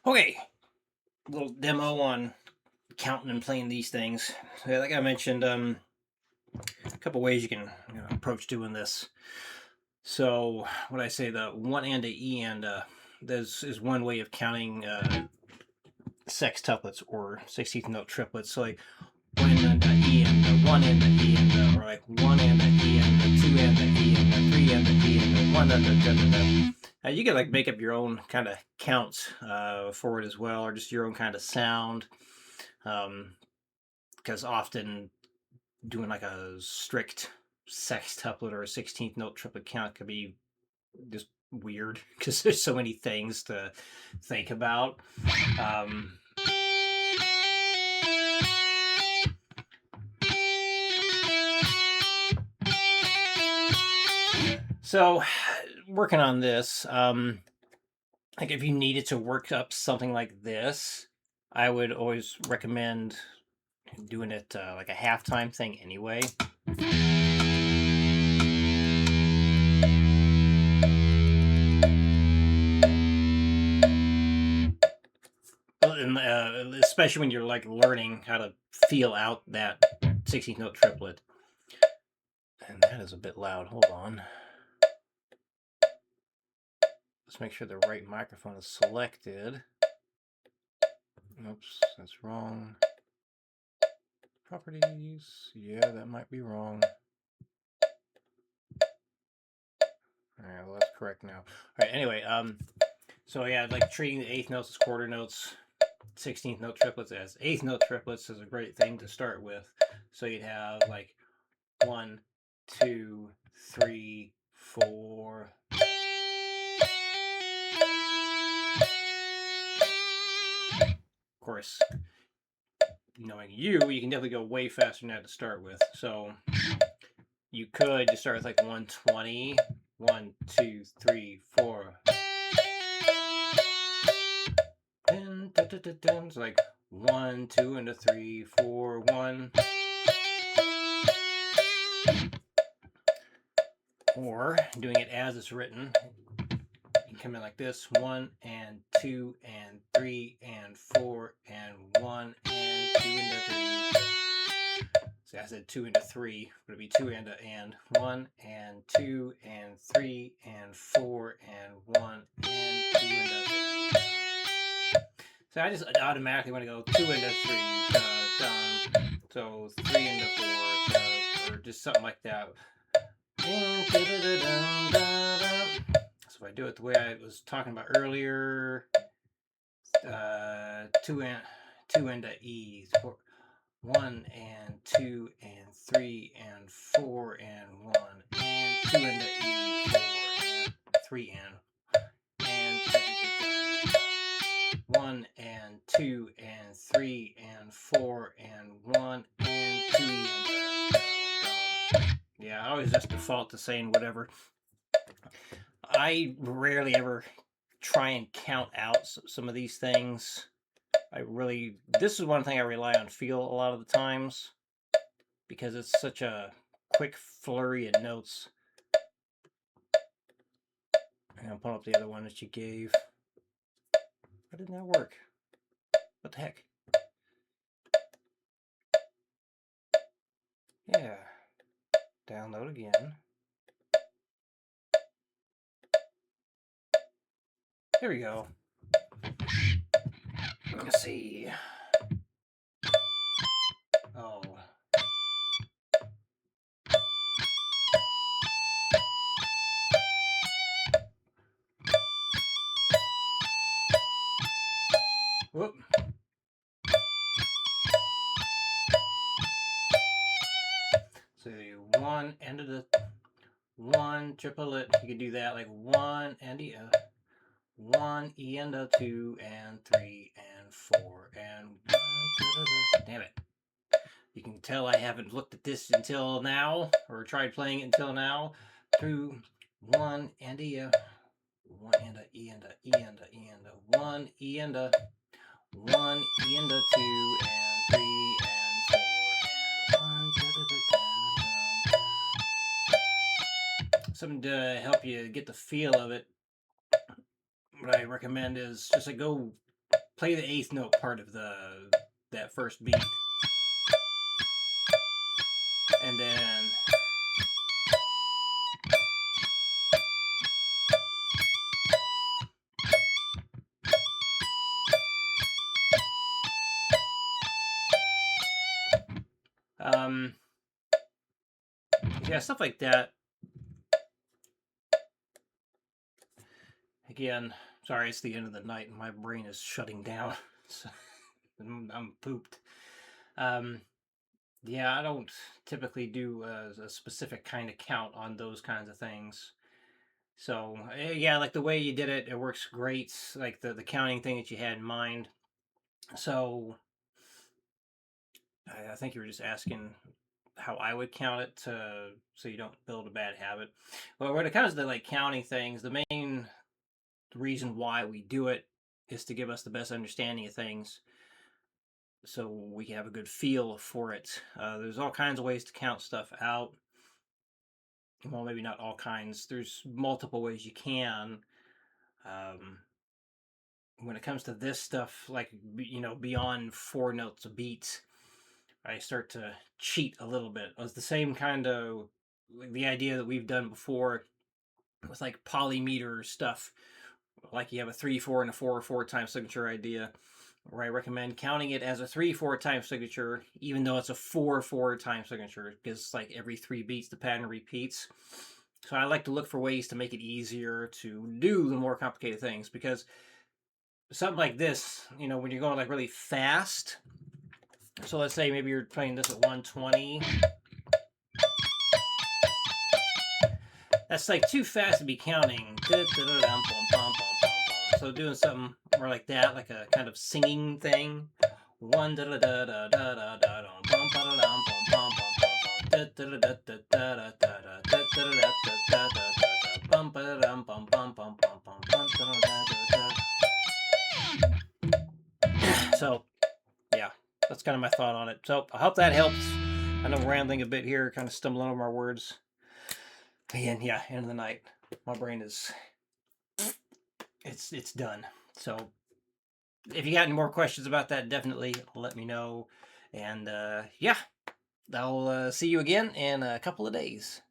Okay, little demo on counting and playing these things. Yeah, like I mentioned, a couple ways you can approach doing this. So, what I say, the one and a e and this is one way of counting sextuplets or 16th note triplets. So, like one and the e and the one and the e and the, or like one and the e and the two and the e and the three and the e and the one and the da, da, da. You can like make up your own kind of counts for it as well, or just your own kind of sound. Because often doing like a strict sextuplet or a 16th note triplet count could be just weird because there's so many things to think about. Um, so working on this, like if you needed to work up something like this, I would always recommend doing it like a halftime thing anyway. Especially when you're like learning how to feel out that 16th note triplet. And that is a bit loud. Hold on. Let's make sure the right microphone is selected. Oops, that's wrong. Properties. Yeah, that might be wrong. All right, well, that's correct now. All right, anyway, so yeah, like treating the eighth notes as quarter notes, 16th note triplets as eighth note triplets is a great thing to start with. So you'd have like 1, 2, 3, 4. Of course, knowing you can definitely go way faster than that to start with. So you could just start with like 120, 1, 2, 3, 4. It's like 1, 2, and a 3, 4, 1. Or doing it as it's written, you can come in like this: 1 and 2 and 3 and 4 and 1 and 2 and a 3. So I said 2 and a 3, but it'd be 2 and 1 and 2 and 3 and 4 and 1 and 2 and a 3. So I just automatically want to go 2 and a 3. So 3 and a 4, or just something like that. So if I do it the way I was talking about earlier, 2 and a E, 1 and 2 and 3 and 4 and 1 and 2 and a E, 4 and 3 and 1 and 2 and 3 and 4 and 1 and 2 and yeah, I always just default to saying whatever. I rarely ever try and count out some of these things. This is one thing I rely on feel a lot of the times because it's such a quick flurry of notes. And I'll pull up the other one that you gave. Why didn't that work? What the heck? Yeah. Download again. Here we go. Let's see. Oh. Whoop. So one end of the one triplet. You could do that like 1 and the 1 E and a 2 and 3 and 4 and 1. Damn it. You can tell I haven't looked at this until now, or tried playing it until now. Through 1 and a 1 and a E and a E and a E and a 1 E and a 1 E and a 2 and 3 and 4 and 1. Something to help you get the feel of it. What I recommend is just like go play the eighth note part of that first beat, and then yeah, stuff like that. Again, sorry, it's the end of the night and my brain is shutting down. So I'm pooped. Yeah, I don't typically do a specific kind of count on those kinds of things. So yeah, like the way you did it, it works great. Like the counting thing that you had in mind. So I think you were just asking how I would count it so you don't build a bad habit. Well, when it comes to like counting things, the main reason why we do it is to give us the best understanding of things, so we can have a good feel for it. There's all kinds of ways to count stuff out. Well, maybe not all kinds. There's multiple ways you can. Um, when it comes to this stuff, like beyond 4 notes a beat, I start to cheat a little bit. It's the same kind of like the idea that we've done before with like polymeter stuff. Like you have a 3/4 and a 4/4 time signature idea, where I recommend counting it as a 3/4 time signature, even though it's a 4/4 time signature, because like every 3 beats the pattern repeats. So I like to look for ways to make it easier to do the more complicated things, because something like this, when you're going like really fast. So let's say maybe you're playing this at 120. That's like too fast to be counting. So doing something more like that, like a kind of singing thing. One da da da da da da da da pum pa da dum pum pum pum pum da da da da da da da da da da da da da pum pa da dum pum pum pum pum pum pum da da da. So yeah, that's kind of my thought on it. So I hope that helps. I know I'm rambling a bit here, kind of stumbling over my words. Again, yeah, end of the night. My brain is it's done. So if you got any more questions about that, definitely let me know. And yeah, I'll see you again in a couple of days.